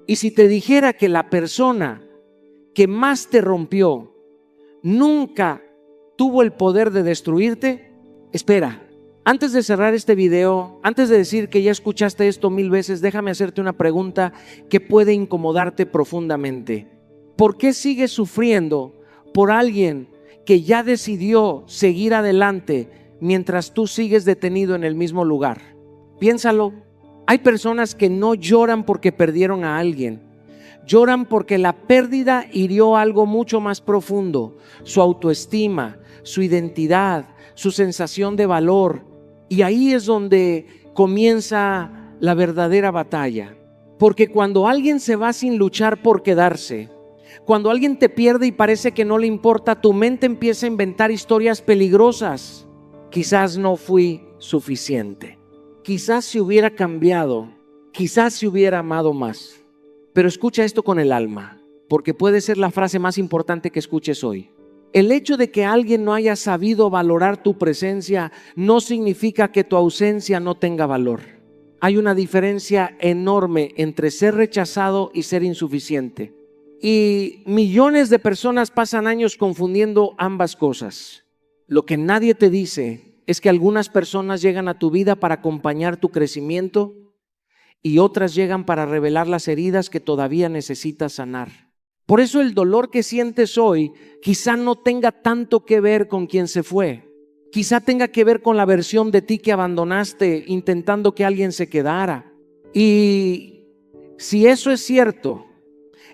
Y si te dijera que la persona que más te rompió nunca tuvo el poder de destruirte, espera. Antes de cerrar este video, antes de decir que ya escuchaste esto 1000 veces, déjame hacerte una pregunta que puede incomodarte profundamente. ¿Por qué sigues sufriendo por alguien que ya decidió seguir adelante mientras tú sigues detenido en el mismo lugar? Piénsalo. Hay personas que no lloran porque perdieron a alguien. Lloran porque la pérdida hirió algo mucho más profundo: su autoestima, su identidad, su sensación de valor. Y ahí es donde comienza la verdadera batalla. Porque cuando alguien se va sin luchar por quedarse, cuando alguien te pierde y parece que no le importa, tu mente empieza a inventar historias peligrosas. Quizás no fui suficiente. Quizás se hubiera cambiado. Quizás se hubiera amado más. Pero escucha esto con el alma, porque puede ser la frase más importante que escuches hoy. El hecho de que alguien no haya sabido valorar tu presencia no significa que tu ausencia no tenga valor. Hay una diferencia enorme entre ser rechazado y ser insuficiente. Y millones de personas pasan años confundiendo ambas cosas. Lo que nadie te dice es que algunas personas llegan a tu vida para acompañar tu crecimiento y otras llegan para revelar las heridas que todavía necesitas sanar. Por eso el dolor que sientes hoy quizá no tenga tanto que ver con quien se fue. Quizá tenga que ver con la versión de ti que abandonaste intentando que alguien se quedara. Y si eso es cierto,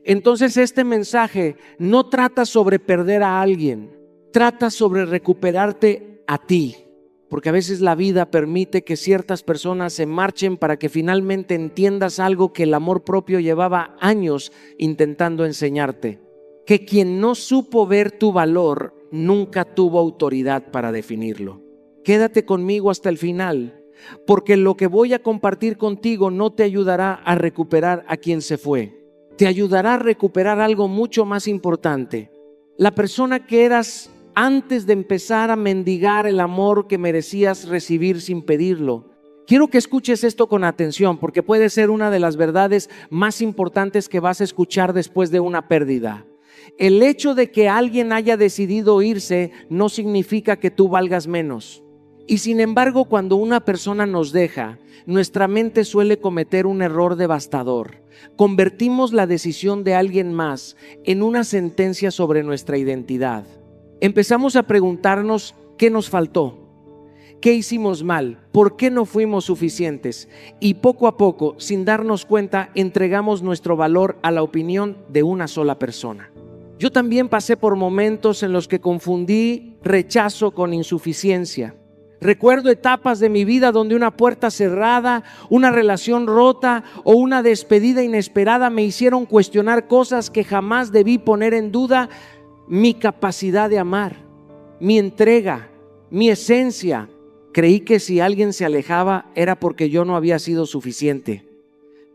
entonces este mensaje no trata sobre perder a alguien, trata sobre recuperarte a ti. Porque a veces la vida permite que ciertas personas se marchen para que finalmente entiendas algo que el amor propio llevaba años intentando enseñarte: que quien no supo ver tu valor nunca tuvo autoridad para definirlo. Quédate conmigo hasta el final, porque lo que voy a compartir contigo no te ayudará a recuperar a quien se fue. Te ayudará a recuperar algo mucho más importante: la persona que eras antes de empezar a mendigar el amor que merecías recibir sin pedirlo. Quiero que escuches esto con atención, porque puede ser una de las verdades más importantes que vas a escuchar después de una pérdida. El hecho de que alguien haya decidido irse no significa que tú valgas menos. Y sin embargo, cuando una persona nos deja, nuestra mente suele cometer un error devastador. Convertimos la decisión de alguien más en una sentencia sobre nuestra identidad. Empezamos a preguntarnos qué nos faltó, qué hicimos mal, por qué no fuimos suficientes, y poco a poco, sin darnos cuenta, entregamos nuestro valor a la opinión de una sola persona. Yo también pasé por momentos en los que confundí rechazo con insuficiencia. Recuerdo etapas de mi vida donde una puerta cerrada, una relación rota o una despedida inesperada me hicieron cuestionar cosas que jamás debí poner en duda: mi capacidad de amar, mi entrega, mi esencia. Creí que si alguien se alejaba era porque yo no había sido suficiente.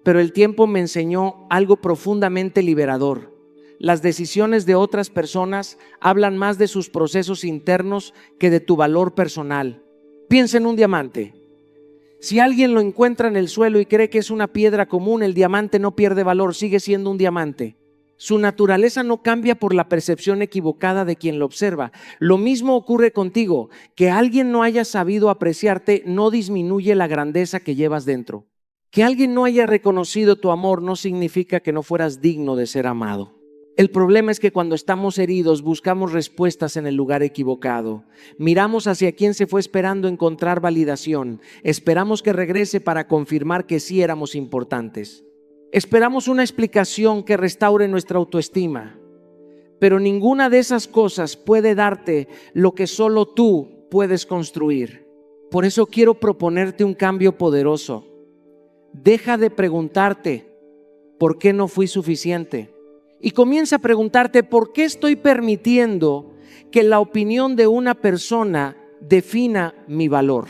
Pero el tiempo me enseñó algo profundamente liberador. Las decisiones de otras personas hablan más de sus procesos internos que de tu valor personal. Piensa en un diamante. Si alguien lo encuentra en el suelo y cree que es una piedra común, el diamante no pierde valor, sigue siendo un diamante. Su naturaleza no cambia por la percepción equivocada de quien lo observa. Lo mismo ocurre contigo. Que alguien no haya sabido apreciarte no disminuye la grandeza que llevas dentro. Que alguien no haya reconocido tu amor no significa que no fueras digno de ser amado. El problema es que cuando estamos heridos buscamos respuestas en el lugar equivocado. Miramos hacia quien se fue esperando encontrar validación. Esperamos que regrese para confirmar que sí éramos importantes. Esperamos una explicación que restaure nuestra autoestima, pero ninguna de esas cosas puede darte lo que solo tú puedes construir. Por eso quiero proponerte un cambio poderoso. Deja de preguntarte ¿por qué no fui suficiente? Y comienza a preguntarte ¿por qué estoy permitiendo que la opinión de una persona defina mi valor?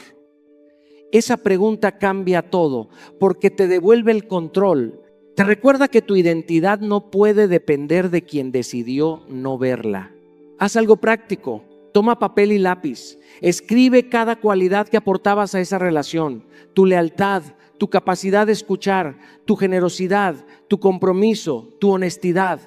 Esa pregunta cambia todo, porque te devuelve el control. Te recuerda que tu identidad no puede depender de quien decidió no verla. Haz algo práctico. Toma papel y lápiz. Escribe cada cualidad que aportabas a esa relación: tu lealtad, tu capacidad de escuchar, tu generosidad, tu compromiso, tu honestidad.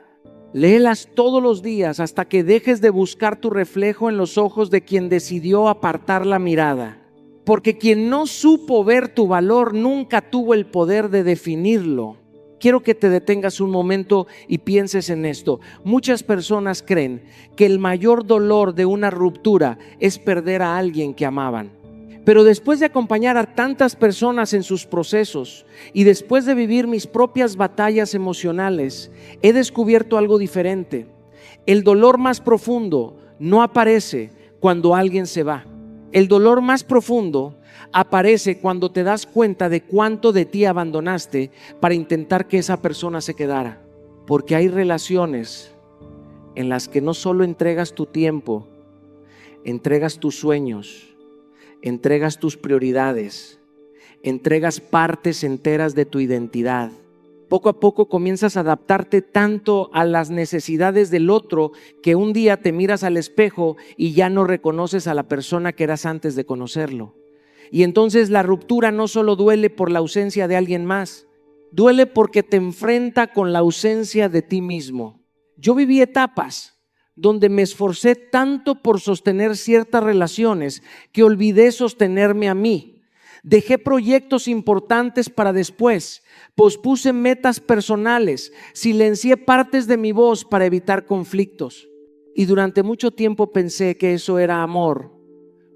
Léelas todos los días hasta que dejes de buscar tu reflejo en los ojos de quien decidió apartar la mirada. Porque quien no supo ver tu valor nunca tuvo el poder de definirlo. Quiero que te detengas un momento y pienses en esto. Muchas personas creen que el mayor dolor de una ruptura es perder a alguien que amaban. Pero después de acompañar a tantas personas en sus procesos y después de vivir mis propias batallas emocionales, he descubierto algo diferente. El dolor más profundo no aparece cuando alguien se va. El dolor más profundo aparece cuando te das cuenta de cuánto de ti abandonaste para intentar que esa persona se quedara. Porque hay relaciones en las que no solo entregas tu tiempo, entregas tus sueños, entregas tus prioridades, entregas partes enteras de tu identidad. Poco a poco comienzas a adaptarte tanto a las necesidades del otro que un día te miras al espejo y ya no reconoces a la persona que eras antes de conocerlo. Y entonces la ruptura no solo duele por la ausencia de alguien más, duele porque te enfrenta con la ausencia de ti mismo. Yo viví etapas donde me esforcé tanto por sostener ciertas relaciones que olvidé sostenerme a mí. Dejé proyectos importantes para después, pospuse metas personales, silencié partes de mi voz para evitar conflictos. Y durante mucho tiempo pensé que eso era amor,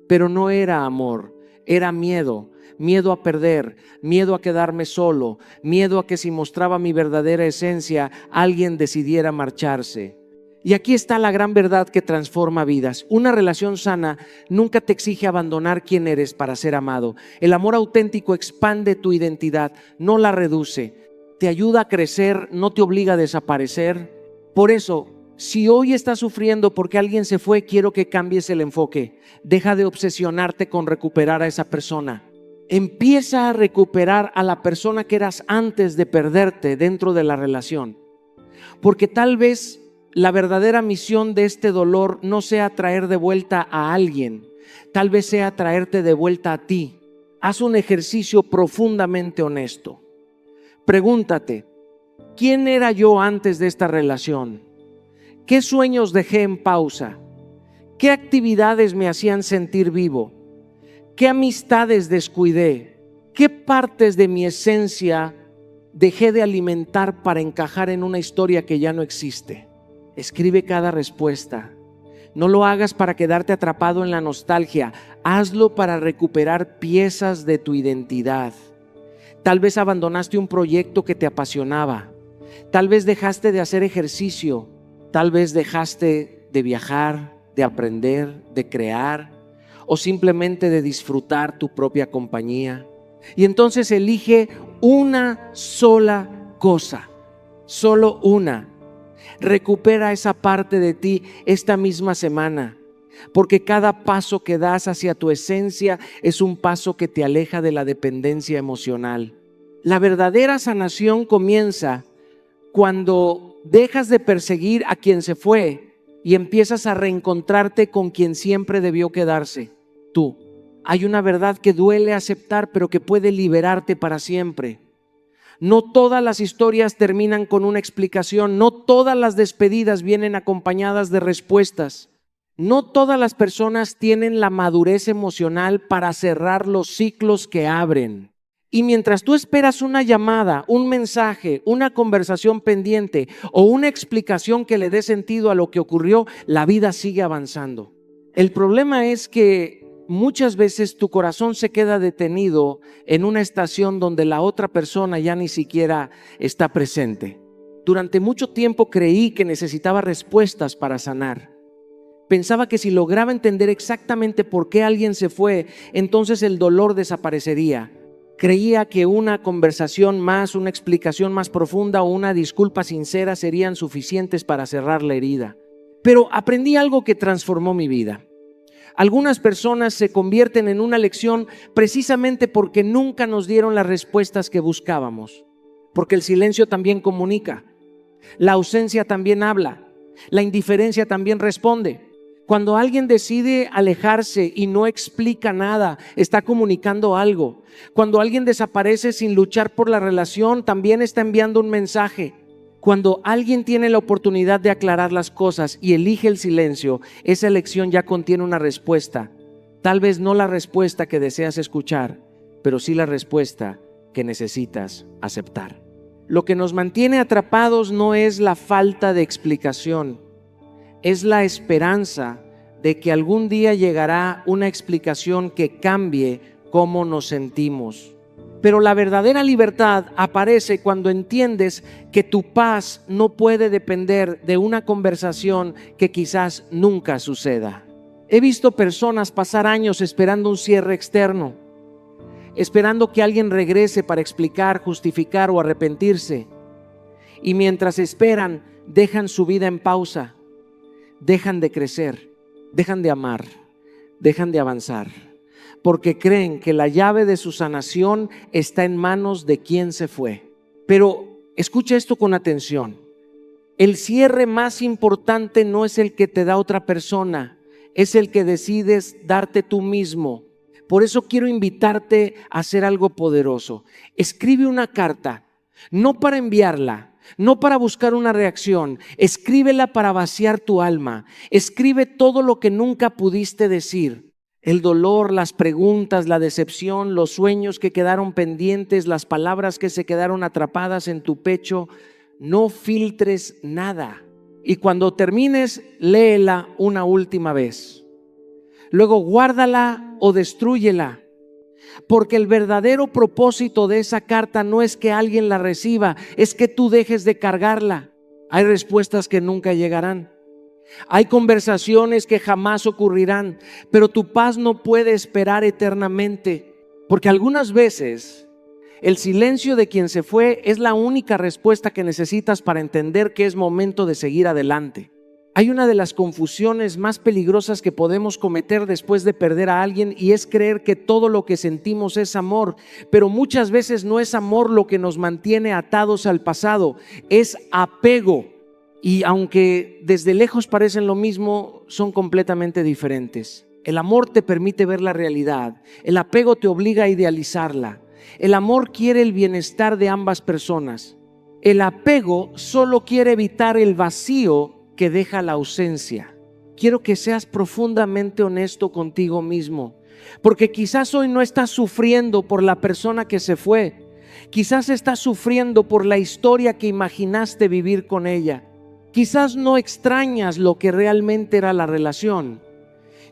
pero no era amor, era miedo. Miedo a perder, miedo a quedarme solo, miedo a que si mostraba mi verdadera esencia, alguien decidiera marcharse. Y aquí está la gran verdad que transforma vidas. Una relación sana nunca te exige abandonar quién eres para ser amado. El amor auténtico expande tu identidad, no la reduce. Te ayuda a crecer, no te obliga a desaparecer. Por eso, si hoy estás sufriendo porque alguien se fue, quiero que cambies el enfoque. Deja de obsesionarte con recuperar a esa persona. Empieza a recuperar a la persona que eras antes de perderte dentro de la relación. Porque tal vez la verdadera misión de este dolor no sea traer de vuelta a alguien, tal vez sea traerte de vuelta a ti. Haz un ejercicio profundamente honesto. Pregúntate, ¿quién era yo antes de esta relación? ¿Qué sueños dejé en pausa? ¿Qué actividades me hacían sentir vivo? ¿Qué amistades descuidé? ¿Qué partes de mi esencia dejé de alimentar para encajar en una historia que ya no existe? Escribe cada respuesta. No lo hagas para quedarte atrapado en la nostalgia. Hazlo para recuperar piezas de tu identidad. Tal vez abandonaste un proyecto que te apasionaba. Tal vez dejaste de hacer ejercicio. Tal vez dejaste de viajar, de aprender, de crear o simplemente de disfrutar tu propia compañía. Y entonces elige una sola cosa, solo una. Recupera esa parte de ti esta misma semana, porque cada paso que das hacia tu esencia es un paso que te aleja de la dependencia emocional. La verdadera sanación comienza cuando dejas de perseguir a quien se fue y empiezas a reencontrarte con quien siempre debió quedarse, tú. Hay una verdad que duele aceptar, pero que puede liberarte para siempre. No todas las historias terminan con una explicación, no todas las despedidas vienen acompañadas de respuestas. No todas las personas tienen la madurez emocional para cerrar los ciclos que abren. Y mientras tú esperas una llamada, un mensaje, una conversación pendiente o una explicación que le dé sentido a lo que ocurrió, la vida sigue avanzando. El problema es que muchas veces tu corazón se queda detenido en una estación donde la otra persona ya ni siquiera está presente. Durante mucho tiempo creí que necesitaba respuestas para sanar. Pensaba que si lograba entender exactamente por qué alguien se fue, entonces el dolor desaparecería. Creía que una conversación más, una explicación más profunda o una disculpa sincera serían suficientes para cerrar la herida. Pero aprendí algo que transformó mi vida. Algunas personas se convierten en una lección precisamente porque nunca nos dieron las respuestas que buscábamos. Porque el silencio también comunica, la ausencia también habla, la indiferencia también responde. Cuando alguien decide alejarse y no explica nada, está comunicando algo. Cuando alguien desaparece sin luchar por la relación, también está enviando un mensaje. Cuando alguien tiene la oportunidad de aclarar las cosas y elige el silencio, esa elección ya contiene una respuesta. Tal vez no la respuesta que deseas escuchar, pero sí la respuesta que necesitas aceptar. Lo que nos mantiene atrapados no es la falta de explicación, es la esperanza de que algún día llegará una explicación que cambie cómo nos sentimos. Pero la verdadera libertad aparece cuando entiendes que tu paz no puede depender de una conversación que quizás nunca suceda. He visto personas pasar años esperando un cierre externo, esperando que alguien regrese para explicar, justificar o arrepentirse. Y mientras esperan, dejan su vida en pausa. Dejan de crecer, dejan de amar, dejan de avanzar, porque creen que la llave de su sanación está en manos de quien se fue. Pero escucha esto con atención. El cierre más importante no es el que te da otra persona, es el que decides darte tú mismo. Por eso quiero invitarte a hacer algo poderoso. Escribe una carta, no para enviarla, no para buscar una reacción, escríbela para vaciar tu alma. Escribe todo lo que nunca pudiste decir. El dolor, las preguntas, la decepción, los sueños que quedaron pendientes, las palabras que se quedaron atrapadas en tu pecho. No filtres nada. Y cuando termines, léela una última vez. Luego guárdala o destrúyela. Porque el verdadero propósito de esa carta no es que alguien la reciba, es que tú dejes de cargarla. Hay respuestas que nunca llegarán. Hay conversaciones que jamás ocurrirán, pero tu paz no puede esperar eternamente. Porque algunas veces el silencio de quien se fue es la única respuesta que necesitas para entender que es momento de seguir adelante. Hay una de las confusiones más peligrosas que podemos cometer después de perder a alguien, y es creer que todo lo que sentimos es amor, pero muchas veces no es amor lo que nos mantiene atados al pasado, es apego. Y aunque desde lejos parecen lo mismo, son completamente diferentes. El amor te permite ver la realidad, el apego te obliga a idealizarla. El amor quiere el bienestar de ambas personas. El apego solo quiere evitar el vacío que deja la ausencia. Quiero que seas profundamente honesto contigo mismo, porque quizás hoy no estás sufriendo por la persona que se fue, quizás estás sufriendo por la historia que imaginaste vivir con ella. Quizás no extrañas lo que realmente era la relación,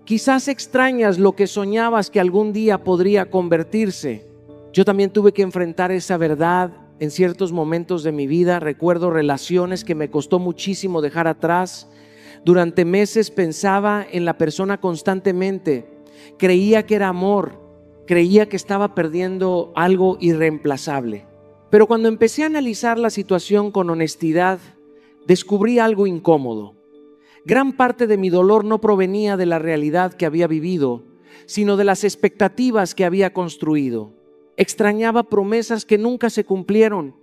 quizás extrañas lo que soñabas que algún día podría convertirse. Yo también tuve que enfrentar esa verdad en ciertos momentos de mi vida. Recuerdo relaciones que me costó muchísimo dejar atrás. Durante meses pensaba en la persona constantemente. Creía que era amor. Creía que estaba perdiendo algo irreemplazable. Pero cuando empecé a analizar la situación con honestidad, descubrí algo incómodo. Gran parte de mi dolor no provenía de la realidad que había vivido, sino de las expectativas que había construido. Extrañaba promesas que nunca se cumplieron.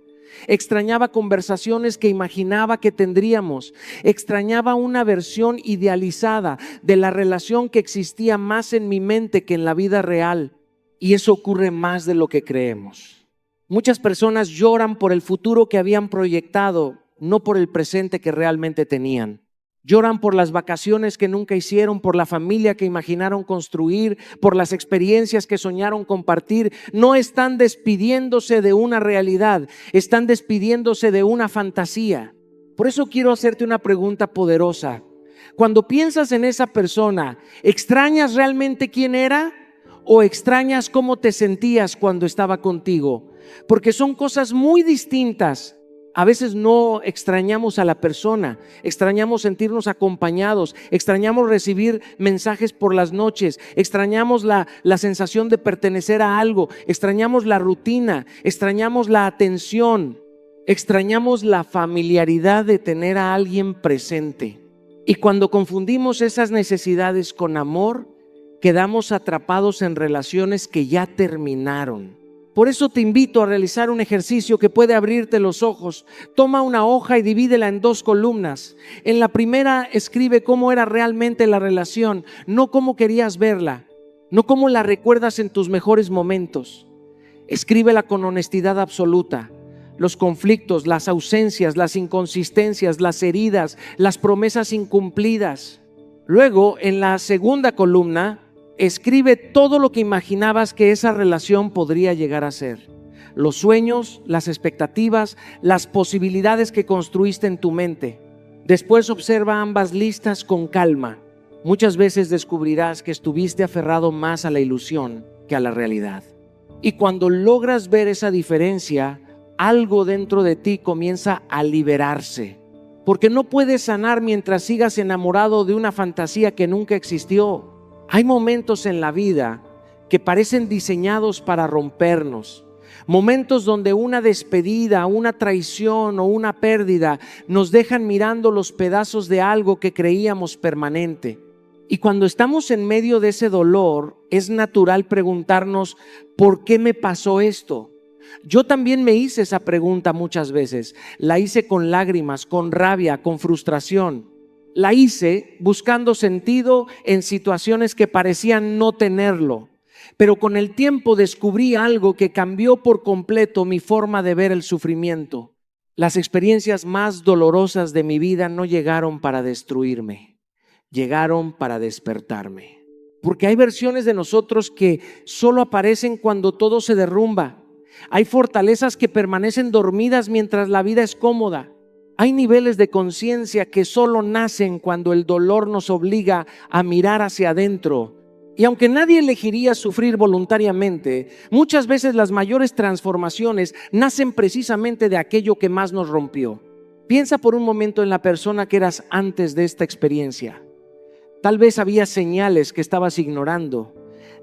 Extrañaba conversaciones que imaginaba que tendríamos. Extrañaba una versión idealizada de la relación que existía más en mi mente que en la vida real. Y eso ocurre más de lo que creemos. Muchas personas lloran por el futuro que habían proyectado, no por el presente que realmente tenían. Lloran por las vacaciones que nunca hicieron, por la familia que imaginaron construir, por las experiencias que soñaron compartir. No están despidiéndose de una realidad, están despidiéndose de una fantasía. Por eso quiero hacerte una pregunta poderosa. Cuando piensas en esa persona, ¿extrañas realmente quién era o extrañas cómo te sentías cuando estaba contigo? Porque son cosas muy distintas. A veces no extrañamos a la persona, extrañamos sentirnos acompañados, extrañamos recibir mensajes por las noches, extrañamos la sensación de pertenecer a algo, extrañamos la rutina, extrañamos la atención, extrañamos la familiaridad de tener a alguien presente. Y cuando confundimos esas necesidades con amor, quedamos atrapados en relaciones que ya terminaron. Por eso te invito a realizar un ejercicio que puede abrirte los ojos. Toma una hoja y divídela en 2 columnas. En la primera escribe cómo era realmente la relación, no cómo querías verla, no cómo la recuerdas en tus mejores momentos. Escríbela con honestidad absoluta. Los conflictos, las ausencias, las inconsistencias, las heridas, las promesas incumplidas. Luego, en la segunda columna, escribe todo lo que imaginabas que esa relación podría llegar a ser. Los sueños, las expectativas, las posibilidades que construiste en tu mente. Después observa ambas listas con calma. Muchas veces descubrirás que estuviste aferrado más a la ilusión que a la realidad. Y cuando logras ver esa diferencia, algo dentro de ti comienza a liberarse. Porque no puedes sanar mientras sigas enamorado de una fantasía que nunca existió. Hay momentos en la vida que parecen diseñados para rompernos. Momentos donde una despedida, una traición o una pérdida nos dejan mirando los pedazos de algo que creíamos permanente. Y cuando estamos en medio de ese dolor, es natural preguntarnos, ¿por qué me pasó esto? Yo también me hice esa pregunta muchas veces. La hice con lágrimas, con rabia, con frustración. La hice buscando sentido en situaciones que parecían no tenerlo. Pero con el tiempo descubrí algo que cambió por completo mi forma de ver el sufrimiento. Las experiencias más dolorosas de mi vida no llegaron para destruirme, llegaron para despertarme. Porque hay versiones de nosotros que solo aparecen cuando todo se derrumba. Hay fortalezas que permanecen dormidas mientras la vida es cómoda. Hay niveles de conciencia que solo nacen cuando el dolor nos obliga a mirar hacia adentro. Y aunque nadie elegiría sufrir voluntariamente, muchas veces las mayores transformaciones nacen precisamente de aquello que más nos rompió. Piensa por un momento en la persona que eras antes de esta experiencia. Tal vez había señales que estabas ignorando.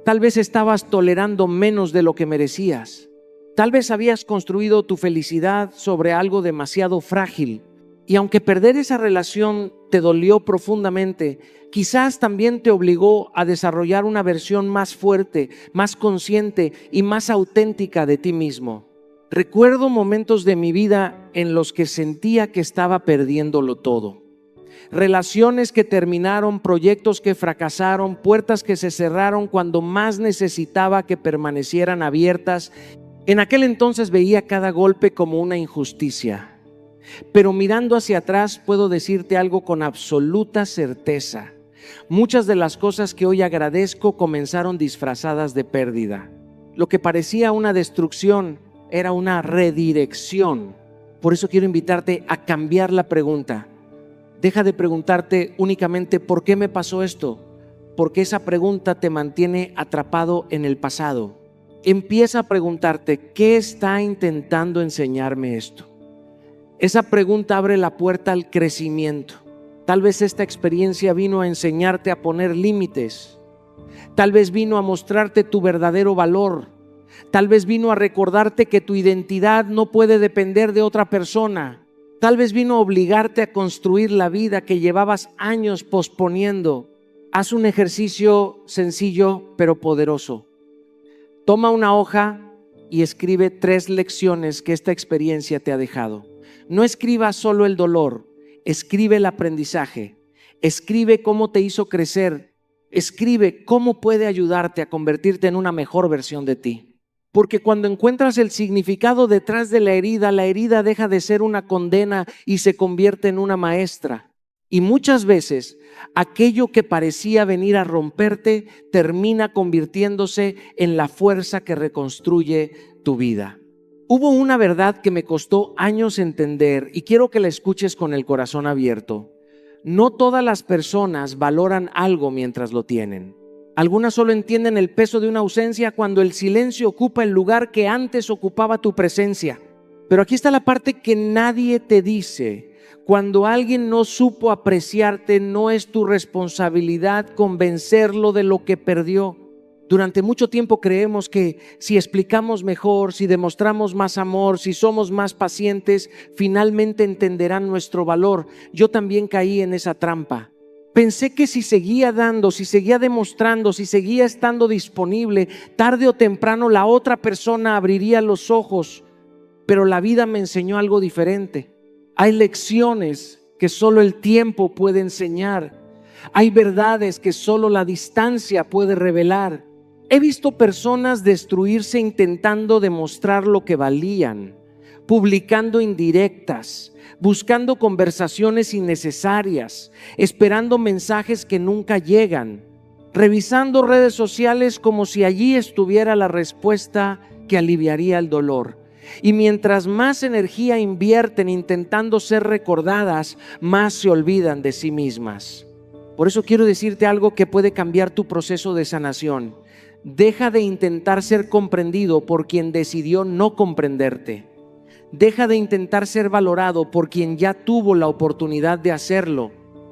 Tal vez estabas tolerando menos de lo que merecías. Tal vez habías construido tu felicidad sobre algo demasiado frágil. Y aunque perder esa relación te dolió profundamente, quizás también te obligó a desarrollar una versión más fuerte, más consciente y más auténtica de ti mismo. Recuerdo momentos de mi vida en los que sentía que estaba perdiéndolo todo. Relaciones que terminaron, proyectos que fracasaron, puertas que se cerraron cuando más necesitaba que permanecieran abiertas. En aquel entonces veía cada golpe como una injusticia. Pero mirando hacia atrás puedo decirte algo con absoluta certeza. Muchas de las cosas que hoy agradezco comenzaron disfrazadas de pérdida. Lo que parecía una destrucción era una redirección. Por eso quiero invitarte a cambiar la pregunta. Deja de preguntarte únicamente ¿por qué me pasó esto? Porque esa pregunta te mantiene atrapado en el pasado. Empieza a preguntarte ¿qué está intentando enseñarme esto? Esa pregunta abre la puerta al crecimiento. Tal vez esta experiencia vino a enseñarte a poner límites. Tal vez vino a mostrarte tu verdadero valor. Tal vez vino a recordarte que tu identidad no puede depender de otra persona. Tal vez vino a obligarte a construir la vida que llevabas años posponiendo. Haz un ejercicio sencillo pero poderoso. Toma una hoja y escribe 3 lecciones que esta experiencia te ha dejado. No escribas solo el dolor, escribe el aprendizaje, escribe cómo te hizo crecer, escribe cómo puede ayudarte a convertirte en una mejor versión de ti. Porque cuando encuentras el significado detrás de la herida deja de ser una condena y se convierte en una maestra. Y muchas veces aquello que parecía venir a romperte termina convirtiéndose en la fuerza que reconstruye tu vida. Hubo una verdad que me costó años entender y quiero que la escuches con el corazón abierto. No todas las personas valoran algo mientras lo tienen. Algunas solo entienden el peso de una ausencia cuando el silencio ocupa el lugar que antes ocupaba tu presencia. Pero aquí está la parte que nadie te dice. Cuando alguien no supo apreciarte, no es tu responsabilidad convencerlo de lo que perdió. Durante mucho tiempo creemos que si explicamos mejor, si demostramos más amor, si somos más pacientes, finalmente entenderán nuestro valor. Yo también caí en esa trampa. Pensé que si seguía dando, si seguía demostrando, si seguía estando disponible, tarde o temprano la otra persona abriría los ojos. Pero la vida me enseñó algo diferente. Hay lecciones que solo el tiempo puede enseñar. Hay verdades que solo la distancia puede revelar. He visto personas destruirse intentando demostrar lo que valían, publicando indirectas, buscando conversaciones innecesarias, esperando mensajes que nunca llegan, revisando redes sociales como si allí estuviera la respuesta que aliviaría el dolor. Y mientras más energía invierten intentando ser recordadas, más se olvidan de sí mismas. Por eso quiero decirte algo que puede cambiar tu proceso de sanación. Deja de intentar ser comprendido por quien decidió no comprenderte. Deja de intentar ser valorado por quien ya tuvo la oportunidad de hacerlo.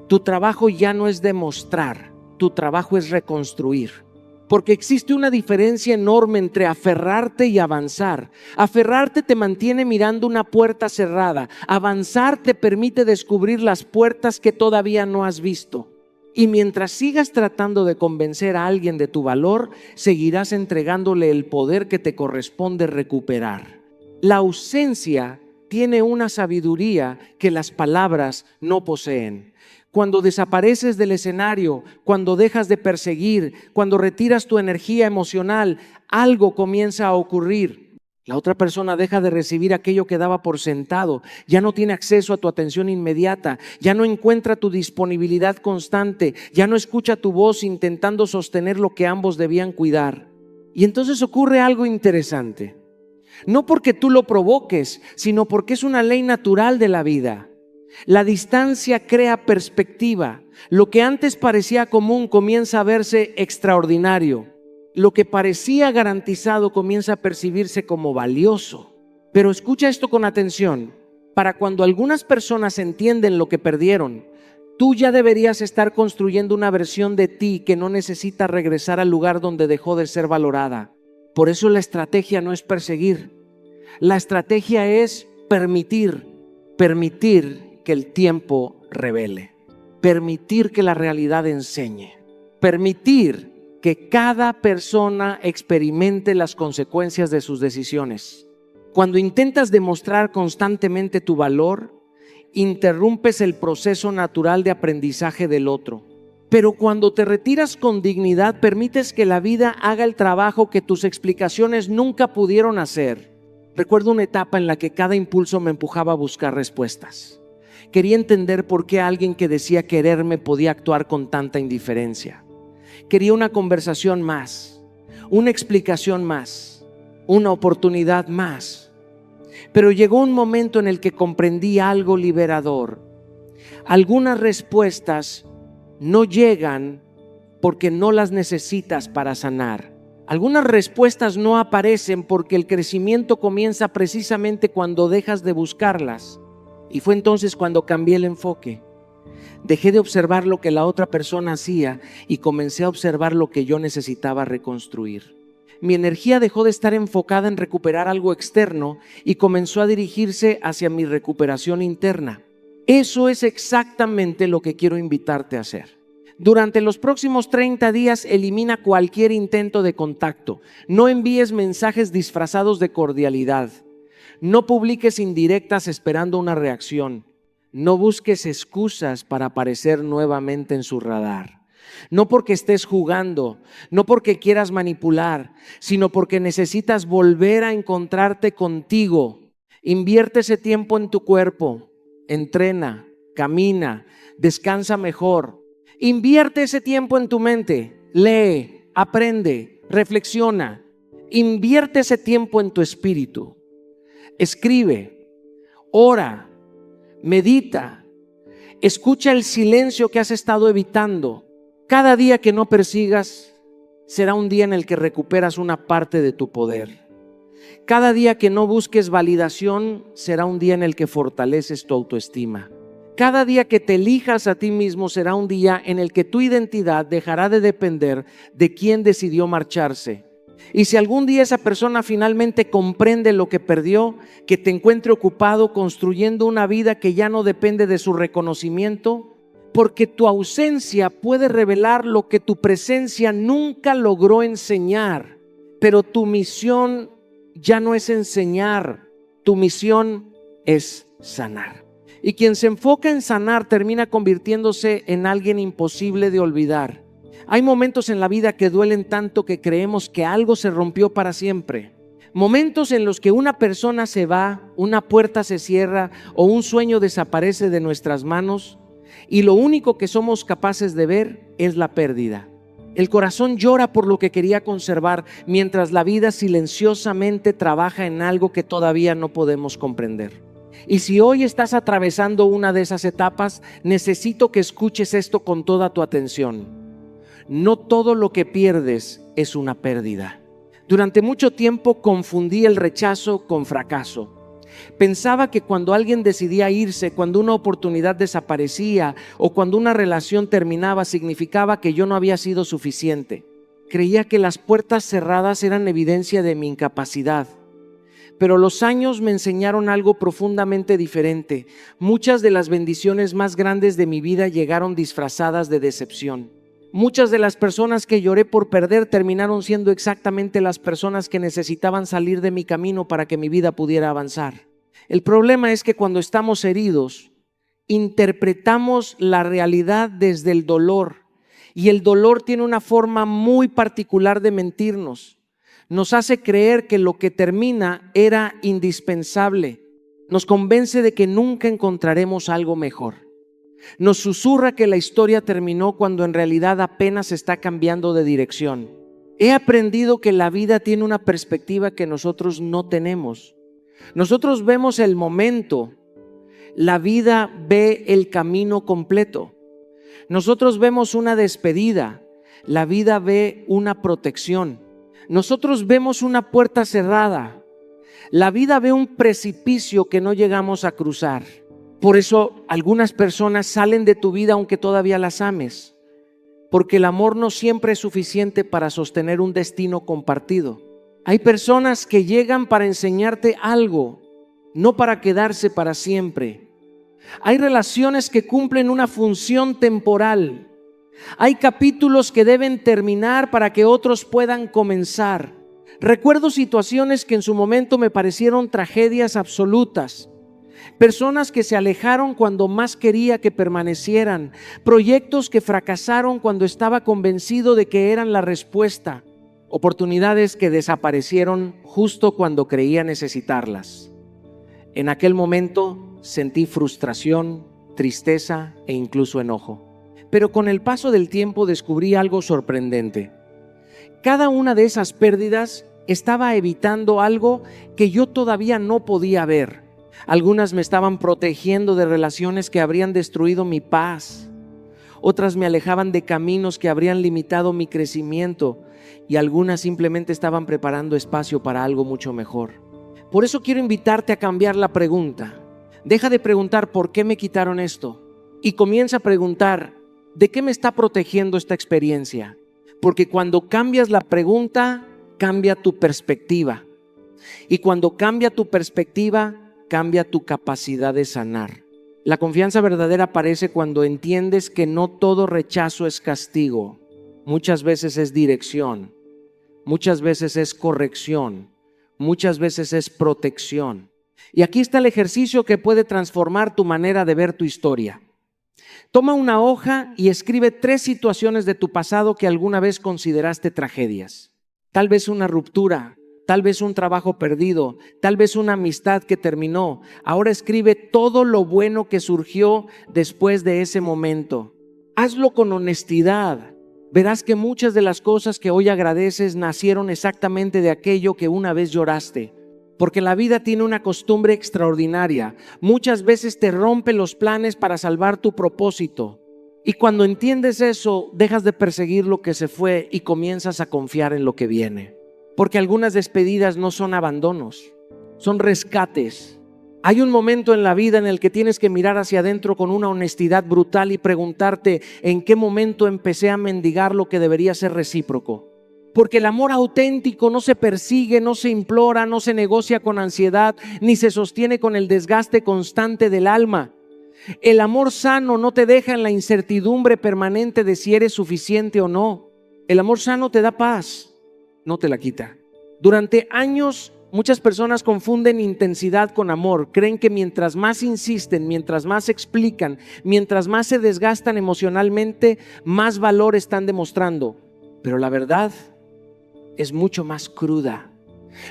Tu trabajo ya no es demostrar, tu trabajo es reconstruir. Porque existe una diferencia enorme entre aferrarte y avanzar. Aferrarte te mantiene mirando una puerta cerrada. Avanzar te permite descubrir las puertas que todavía no has visto. Y mientras sigas tratando de convencer a alguien de tu valor, seguirás entregándole el poder que te corresponde recuperar. La ausencia tiene una sabiduría que las palabras no poseen. Cuando desapareces del escenario, cuando dejas de perseguir, cuando retiras tu energía emocional, algo comienza a ocurrir. La otra persona deja de recibir aquello que daba por sentado, ya no tiene acceso a tu atención inmediata, ya no encuentra tu disponibilidad constante, ya no escucha tu voz intentando sostener lo que ambos debían cuidar. Y entonces ocurre algo interesante. No porque tú lo provoques, sino porque es una ley natural de la vida. La distancia crea perspectiva. Lo que antes parecía común comienza a verse extraordinario. Lo que parecía garantizado comienza a percibirse como valioso. Pero escucha esto con atención. Para cuando algunas personas entienden lo que perdieron, tú ya deberías estar construyendo una versión de ti que no necesita regresar al lugar donde dejó de ser valorada. Por eso la estrategia no es perseguir. La estrategia es permitir que el tiempo revele. Permitir que la realidad enseñe. Permitir que cada persona experimente las consecuencias de sus decisiones. Cuando intentas demostrar constantemente tu valor, interrumpes el proceso natural de aprendizaje del otro. Pero cuando te retiras con dignidad, permites que la vida haga el trabajo que tus explicaciones nunca pudieron hacer. Recuerdo una etapa en la que cada impulso me empujaba a buscar respuestas. Quería entender por qué alguien que decía quererme podía actuar con tanta indiferencia. Quería una conversación más, una explicación más, una oportunidad más. Pero llegó un momento en el que comprendí algo liberador. Algunas respuestas no llegan porque no las necesitas para sanar. Algunas respuestas no aparecen porque el crecimiento comienza precisamente cuando dejas de buscarlas. Y fue entonces cuando cambié el enfoque. Dejé de observar lo que la otra persona hacía y comencé a observar lo que yo necesitaba reconstruir. Mi energía dejó de estar enfocada en recuperar algo externo y comenzó a dirigirse hacia mi recuperación interna. Eso es exactamente lo que quiero invitarte a hacer. Durante los próximos 30 días elimina cualquier intento de contacto. No envíes mensajes disfrazados de cordialidad. No publiques indirectas esperando una reacción. No busques excusas para aparecer nuevamente en su radar. No porque estés jugando, no porque quieras manipular, sino porque necesitas volver a encontrarte contigo. Invierte ese tiempo en tu cuerpo, entrena, camina, descansa mejor. Invierte ese tiempo en tu mente, lee, aprende, reflexiona. Invierte ese tiempo en tu espíritu. Escribe, ora, medita, escucha el silencio que has estado evitando. Cada día que no persigas será un día en el que recuperas una parte de tu poder. Cada día que no busques validación será un día en el que fortaleces tu autoestima. Cada día que te elijas a ti mismo será un día en el que tu identidad dejará de depender de quién decidió marcharse. Y si algún día esa persona finalmente comprende lo que perdió, que te encuentre ocupado construyendo una vida que ya no depende de su reconocimiento, porque tu ausencia puede revelar lo que tu presencia nunca logró enseñar. Pero tu misión ya no es enseñar, tu misión es sanar. Y quien se enfoca en sanar termina convirtiéndose en alguien imposible de olvidar. Hay momentos en la vida que duelen tanto que creemos que algo se rompió para siempre. Momentos en los que una persona se va, una puerta se cierra o un sueño desaparece de nuestras manos y lo único que somos capaces de ver es la pérdida. El corazón llora por lo que quería conservar, mientras la vida silenciosamente trabaja en algo que todavía no podemos comprender. Y si hoy estás atravesando una de esas etapas, necesito que escuches esto con toda tu atención. No todo lo que pierdes es una pérdida. Durante mucho tiempo confundí el rechazo con fracaso. Pensaba que cuando alguien decidía irse, cuando una oportunidad desaparecía o cuando una relación terminaba, significaba que yo no había sido suficiente. Creía que las puertas cerradas eran evidencia de mi incapacidad. Pero los años me enseñaron algo profundamente diferente. Muchas de las bendiciones más grandes de mi vida llegaron disfrazadas de decepción. Muchas de las personas que lloré por perder terminaron siendo exactamente las personas que necesitaban salir de mi camino para que mi vida pudiera avanzar. El problema es que cuando estamos heridos, interpretamos la realidad desde el dolor, y el dolor tiene una forma muy particular de mentirnos. Nos hace creer que lo que termina era indispensable. Nos convence de que nunca encontraremos algo mejor. Nos susurra que la historia terminó cuando en realidad apenas está cambiando de dirección. He aprendido que la vida tiene una perspectiva que nosotros no tenemos. Nosotros vemos el momento, la vida ve el camino completo. Nosotros vemos una despedida, la vida ve una protección. Nosotros vemos una puerta cerrada, la vida ve un precipicio que no llegamos a cruzar. Por eso algunas personas salen de tu vida aunque todavía las ames, porque el amor no siempre es suficiente para sostener un destino compartido. Hay personas que llegan para enseñarte algo, no para quedarse para siempre. Hay relaciones que cumplen una función temporal. Hay capítulos que deben terminar para que otros puedan comenzar. Recuerdo situaciones que en su momento me parecieron tragedias absolutas. Personas que se alejaron cuando más quería que permanecieran. Proyectos que fracasaron cuando estaba convencido de que eran la respuesta. Oportunidades que desaparecieron justo cuando creía necesitarlas. En aquel momento sentí frustración, tristeza e incluso enojo. Pero con el paso del tiempo descubrí algo sorprendente. Cada una de esas pérdidas estaba evitando algo que yo todavía no podía ver. Algunas me estaban protegiendo de relaciones que habrían destruido mi paz. Otras me alejaban de caminos que habrían limitado mi crecimiento. Y algunas simplemente estaban preparando espacio para algo mucho mejor. Por eso quiero invitarte a cambiar la pregunta. Deja de preguntar ¿por qué me quitaron esto? Y comienza a preguntar ¿de qué me está protegiendo esta experiencia? Porque cuando cambias la pregunta, cambia tu perspectiva. Y cuando cambia tu perspectiva, cambia tu capacidad de sanar. La confianza verdadera aparece cuando entiendes que no todo rechazo es castigo. Muchas veces es dirección. Muchas veces es corrección. Muchas veces es protección. Y aquí está el ejercicio que puede transformar tu manera de ver tu historia. Toma una hoja y escribe 3 situaciones de tu pasado que alguna vez consideraste tragedias. Tal vez una ruptura, tal vez un trabajo perdido, tal vez una amistad que terminó. Ahora escribe todo lo bueno que surgió después de ese momento. Hazlo con honestidad. Verás que muchas de las cosas que hoy agradeces nacieron exactamente de aquello que una vez lloraste. Porque la vida tiene una costumbre extraordinaria. Muchas veces te rompe los planes para salvar tu propósito. Y cuando entiendes eso, dejas de perseguir lo que se fue y comienzas a confiar en lo que viene. Porque algunas despedidas no son abandonos, son rescates. Hay un momento en la vida en el que tienes que mirar hacia adentro con una honestidad brutal y preguntarte en qué momento empecé a mendigar lo que debería ser recíproco. Porque el amor auténtico no se persigue, no se implora, no se negocia con ansiedad, ni se sostiene con el desgaste constante del alma. El amor sano no te deja en la incertidumbre permanente de si eres suficiente o no. El amor sano te da paz, no te la quita. Durante años, muchas personas confunden intensidad con amor. Creen que mientras más insisten, mientras más explican, mientras más se desgastan emocionalmente, más valor están demostrando. Pero la verdad es mucho más cruda.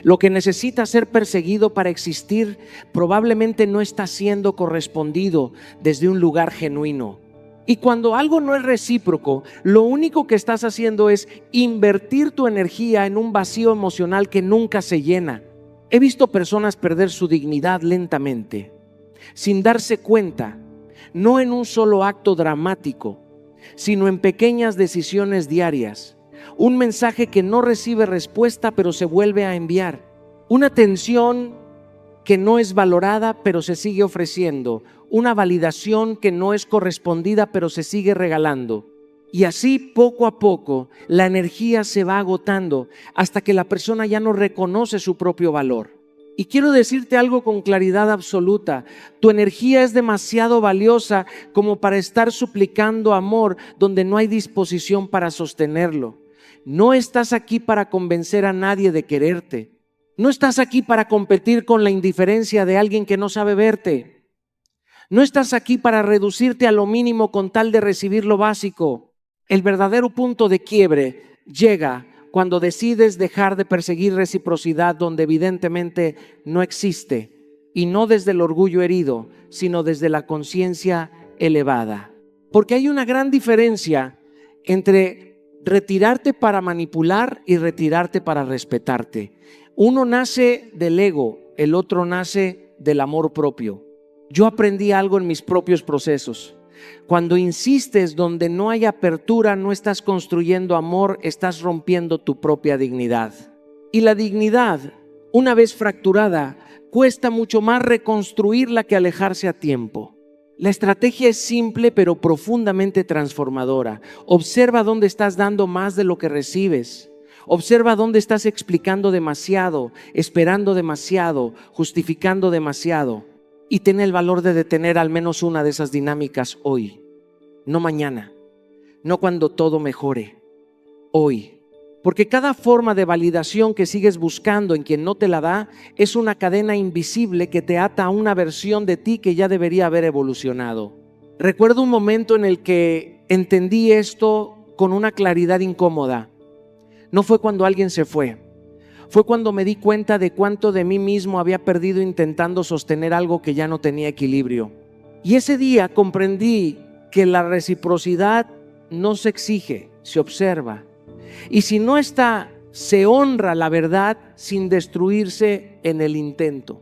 Lo que necesita ser perseguido para existir probablemente no está siendo correspondido desde un lugar genuino. Y cuando algo no es recíproco, lo único que estás haciendo es invertir tu energía en un vacío emocional que nunca se llena. He visto personas perder su dignidad lentamente, sin darse cuenta, no en un solo acto dramático, sino en pequeñas decisiones diarias. Un mensaje que no recibe respuesta pero se vuelve a enviar. Una atención que no es valorada pero se sigue ofreciendo. Una validación que no es correspondida pero se sigue regalando. Y así poco a poco la energía se va agotando hasta que la persona ya no reconoce su propio valor. Y quiero decirte algo con claridad absoluta: tu energía es demasiado valiosa como para estar suplicando amor donde no hay disposición para sostenerlo. No estás aquí para convencer a nadie de quererte. No estás aquí para competir con la indiferencia de alguien que no sabe verte. No estás aquí para reducirte a lo mínimo con tal de recibir lo básico. El verdadero punto de quiebre llega cuando decides dejar de perseguir reciprocidad donde evidentemente no existe, y no desde el orgullo herido, sino desde la conciencia elevada. Porque hay una gran diferencia entre retirarte para manipular y retirarte para respetarte. Uno nace del ego, el otro nace del amor propio. Yo aprendí algo en mis propios procesos. Cuando insistes donde no hay apertura, no estás construyendo amor, estás rompiendo tu propia dignidad. Y la dignidad, una vez fracturada, cuesta mucho más reconstruirla que alejarse a tiempo. La estrategia es simple pero profundamente transformadora. Observa dónde estás dando más de lo que recibes. Observa dónde estás explicando demasiado, esperando demasiado, justificando demasiado. Y ten el valor de detener al menos una de esas dinámicas hoy, no mañana, no cuando todo mejore, hoy. Porque cada forma de validación que sigues buscando en quien no te la da es una cadena invisible que te ata a una versión de ti que ya debería haber evolucionado. Recuerdo un momento en el que entendí esto con una claridad incómoda. No fue cuando alguien se fue. Fue cuando me di cuenta de cuánto de mí mismo había perdido intentando sostener algo que ya no tenía equilibrio. Y ese día comprendí que la reciprocidad no se exige, se observa. Y si no está, se honra la verdad sin destruirse en el intento.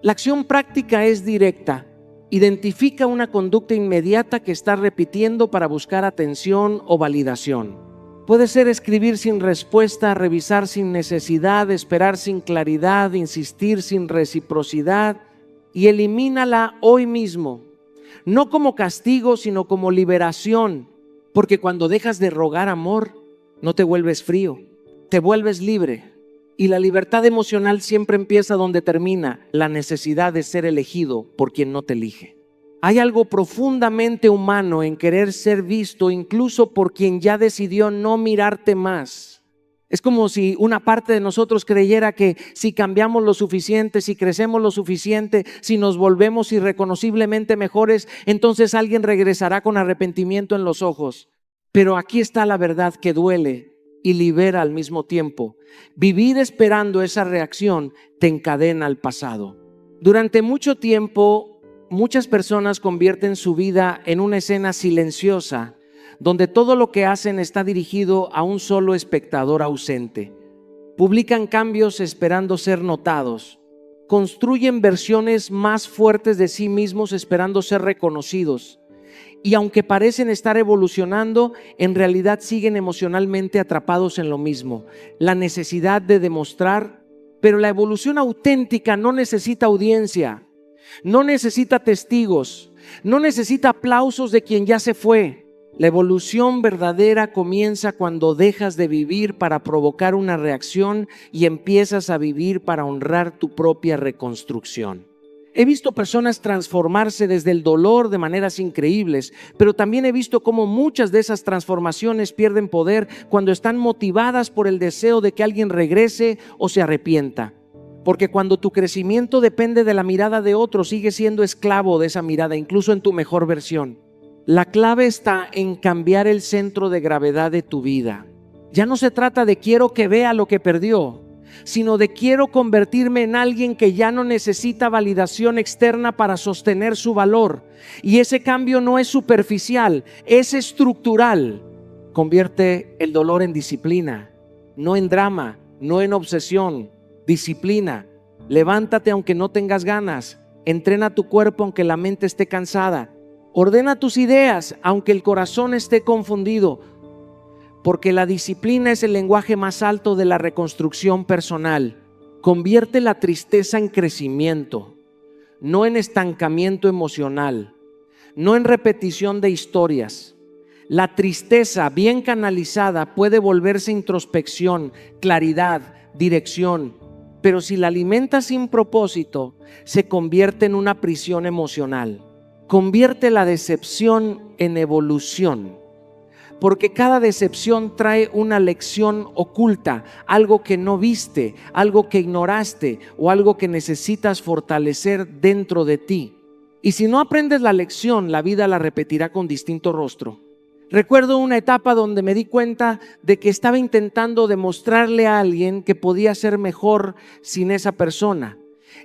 La acción práctica es directa. Identifica una conducta inmediata que estás repitiendo para buscar atención o validación. Puede ser escribir sin respuesta, revisar sin necesidad, esperar sin claridad, insistir sin reciprocidad, y elimínala hoy mismo. No como castigo, sino como liberación, porque cuando dejas de rogar amor, no te vuelves frío, te vuelves libre. Y la libertad emocional siempre empieza donde termina la necesidad de ser elegido por quien no te elige. Hay algo profundamente humano en querer ser visto incluso por quien ya decidió no mirarte más. Es como si una parte de nosotros creyera que si cambiamos lo suficiente, si crecemos lo suficiente, si nos volvemos irreconociblemente mejores, entonces alguien regresará con arrepentimiento en los ojos. Pero aquí está la verdad que duele y libera al mismo tiempo. Vivir esperando esa reacción te encadena al pasado. Durante mucho tiempo, muchas personas convierten su vida en una escena silenciosa, donde todo lo que hacen está dirigido a un solo espectador ausente. Publican cambios esperando ser notados. Construyen versiones más fuertes de sí mismos esperando ser reconocidos. Y aunque parecen estar evolucionando, en realidad siguen emocionalmente atrapados en lo mismo, la necesidad de demostrar. Pero la evolución auténtica no necesita audiencia, no necesita testigos, no necesita aplausos de quien ya se fue. La evolución verdadera comienza cuando dejas de vivir para provocar una reacción y empiezas a vivir para honrar tu propia reconstrucción. He visto personas transformarse desde el dolor de maneras increíbles, pero también he visto cómo muchas de esas transformaciones pierden poder cuando están motivadas por el deseo de que alguien regrese o se arrepienta. Porque cuando tu crecimiento depende de la mirada de otro, sigues siendo esclavo de esa mirada, incluso en tu mejor versión. La clave está en cambiar el centro de gravedad de tu vida. Ya no se trata de quiero que vea lo que perdió, sino de quiero convertirme en alguien que ya no necesita validación externa para sostener su valor. Y ese cambio no es superficial, es estructural. Convierte el dolor en disciplina, no en drama, no en obsesión. Disciplina. Levántate aunque no tengas ganas. Entrena tu cuerpo aunque la mente esté cansada. Ordena tus ideas aunque el corazón esté confundido. Porque la disciplina es el lenguaje más alto de la reconstrucción personal. Convierte la tristeza en crecimiento, no en estancamiento emocional, no en repetición de historias. La tristeza bien canalizada puede volverse introspección, claridad, dirección. Pero si la alimentas sin propósito, se convierte en una prisión emocional. Convierte la decepción en evolución. Porque cada decepción trae una lección oculta, algo que no viste, algo que ignoraste o algo que necesitas fortalecer dentro de ti. Y si no aprendes la lección, la vida la repetirá con distinto rostro. Recuerdo una etapa donde me di cuenta de que estaba intentando demostrarle a alguien que podía ser mejor sin esa persona.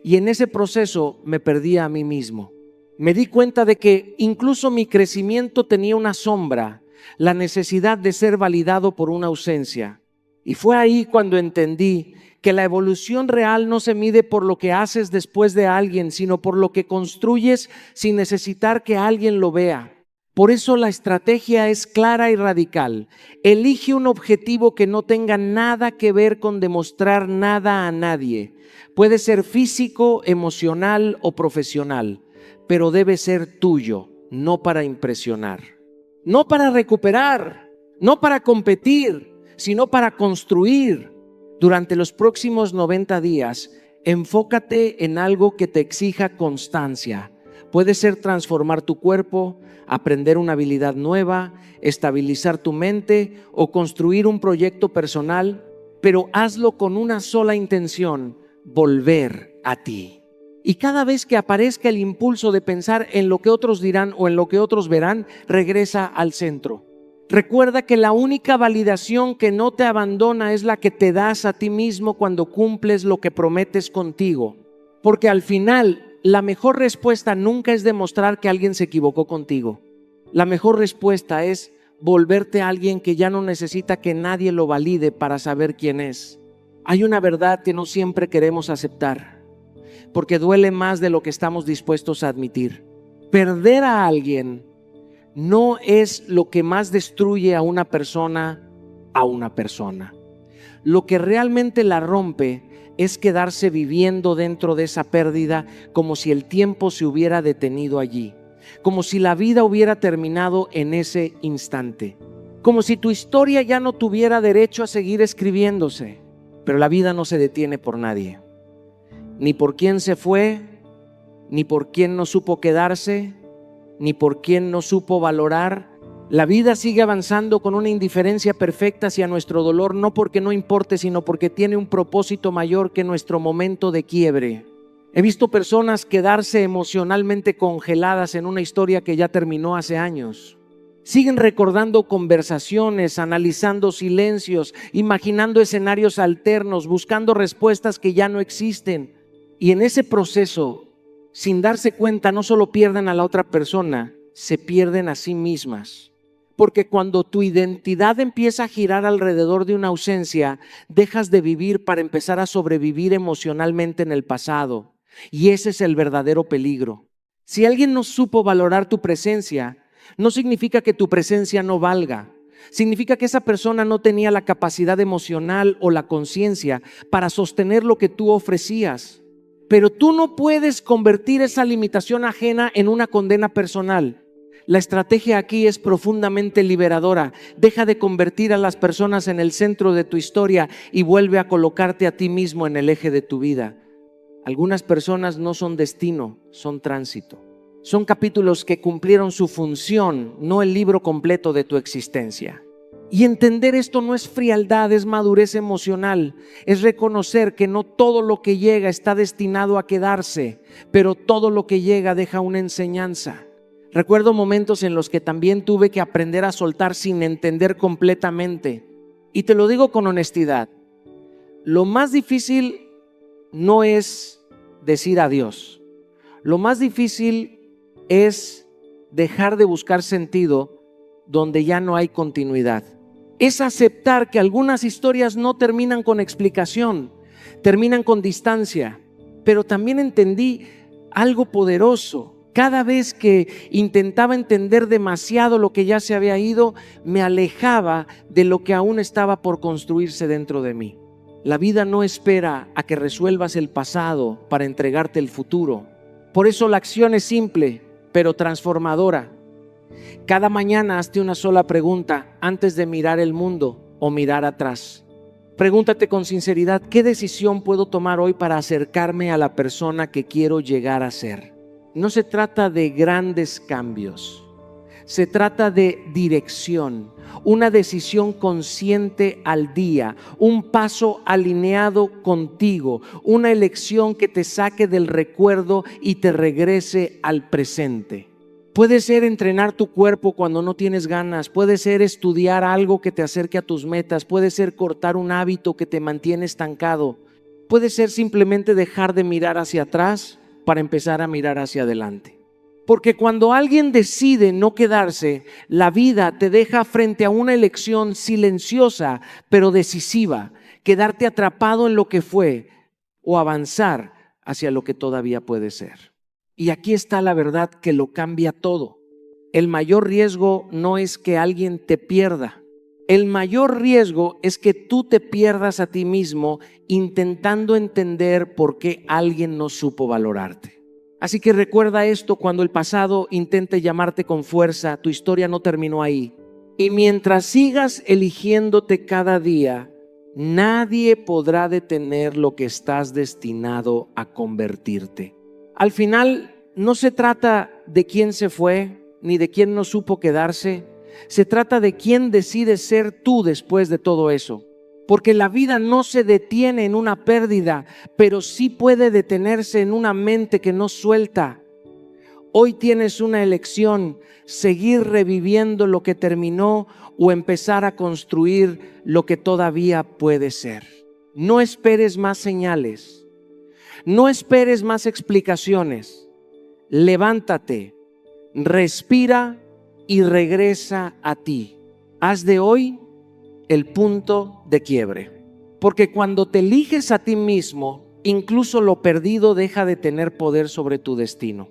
Y en ese proceso me perdí a mí mismo. Me di cuenta de que incluso mi crecimiento tenía una sombra, la necesidad de ser validado por una ausencia. Y fue ahí cuando entendí que la evolución real no se mide por lo que haces después de alguien, sino por lo que construyes sin necesitar que alguien lo vea. Por eso la estrategia es clara y radical. Elige un objetivo que no tenga nada que ver con demostrar nada a nadie. Puede ser físico, emocional o profesional, pero debe ser tuyo, no para impresionar. No para recuperar, no para competir, sino para construir. Durante los próximos 90 días, enfócate en algo que te exija constancia. Puede ser transformar tu cuerpo, aprender una habilidad nueva, estabilizar tu mente o construir un proyecto personal, pero hazlo con una sola intención: volver a ti. Y cada vez que aparezca el impulso de pensar en lo que otros dirán o en lo que otros verán, regresa al centro. Recuerda que la única validación que no te abandona es la que te das a ti mismo cuando cumples lo que prometes contigo. Porque al final, la mejor respuesta nunca es demostrar que alguien se equivocó contigo. La mejor respuesta es volverte a alguien que ya no necesita que nadie lo valide para saber quién es. Hay una verdad que no siempre queremos aceptar, porque duele más de lo que estamos dispuestos a admitir. Perder a alguien no es lo que más destruye a una persona. Lo que realmente la rompe es quedarse viviendo dentro de esa pérdida como si el tiempo se hubiera detenido allí, como si la vida hubiera terminado en ese instante, como si tu historia ya no tuviera derecho a seguir escribiéndose. Pero la vida no se detiene por nadie, ni por quién se fue, ni por quién no supo quedarse, ni por quién no supo valorar. La vida sigue avanzando con una indiferencia perfecta hacia nuestro dolor, no porque no importe, sino porque tiene un propósito mayor que nuestro momento de quiebre. He visto personas quedarse emocionalmente congeladas en una historia que ya terminó hace años. Siguen recordando conversaciones, analizando silencios, imaginando escenarios alternos, buscando respuestas que ya no existen. Y en ese proceso, sin darse cuenta, no solo pierden a la otra persona, se pierden a sí mismas. Porque cuando tu identidad empieza a girar alrededor de una ausencia, dejas de vivir para empezar a sobrevivir emocionalmente en el pasado. Y ese es el verdadero peligro. Si alguien no supo valorar tu presencia, no significa que tu presencia no valga. Significa que esa persona no tenía la capacidad emocional o la conciencia para sostener lo que tú ofrecías. Pero tú no puedes convertir esa limitación ajena en una condena personal. La estrategia aquí es profundamente liberadora. Deja de convertir a las personas en el centro de tu historia y vuelve a colocarte a ti mismo en el eje de tu vida. Algunas personas no son destino, son tránsito. Son capítulos que cumplieron su función, no el libro completo de tu existencia. Y entender esto no es frialdad, es madurez emocional. Es reconocer que no todo lo que llega está destinado a quedarse, pero todo lo que llega deja una enseñanza. Recuerdo momentos en los que también tuve que aprender a soltar sin entender completamente. Y te lo digo con honestidad. Lo más difícil no es decir adiós. Lo más difícil es dejar de buscar sentido donde ya no hay continuidad. Es aceptar que algunas historias no terminan con explicación, terminan con distancia. Pero también entendí algo poderoso. Cada vez que intentaba entender demasiado lo que ya se había ido, me alejaba de lo que aún estaba por construirse dentro de mí. La vida no espera a que resuelvas el pasado para entregarte el futuro. Por eso la acción es simple, pero transformadora. Cada mañana hazte una sola pregunta antes de mirar el mundo o mirar atrás. Pregúntate con sinceridad, ¿qué decisión puedo tomar hoy para acercarme a la persona que quiero llegar a ser? No se trata de grandes cambios, se trata de dirección, una decisión consciente al día, un paso alineado contigo, una elección que te saque del recuerdo y te regrese al presente. Puede ser entrenar tu cuerpo cuando no tienes ganas, puede ser estudiar algo que te acerque a tus metas, puede ser cortar un hábito que te mantiene estancado, puede ser simplemente dejar de mirar hacia atrás para empezar a mirar hacia adelante. Porque cuando alguien decide no quedarse, la vida te deja frente a una elección silenciosa pero decisiva, quedarte atrapado en lo que fue o avanzar hacia lo que todavía puede ser. Y aquí está la verdad que lo cambia todo. El mayor riesgo no es que alguien te pierda. El mayor riesgo es que tú te pierdas a ti mismo intentando entender por qué alguien no supo valorarte. Así que recuerda esto: cuando el pasado intente llamarte con fuerza, tu historia no terminó ahí. Y mientras sigas eligiéndote cada día, nadie podrá detener lo que estás destinado a convertirte. Al final, no se trata de quién se fue, ni de quién no supo quedarse. Se trata de quién decides ser tú después de todo eso. Porque la vida no se detiene en una pérdida, pero sí puede detenerse en una mente que no suelta. Hoy tienes una elección: seguir reviviendo lo que terminó o empezar a construir lo que todavía puede ser. No esperes más señales. No esperes más explicaciones. Levántate, respira y regresa a ti. Haz de hoy el punto de quiebre. Porque cuando te eliges a ti mismo, incluso lo perdido deja de tener poder sobre tu destino.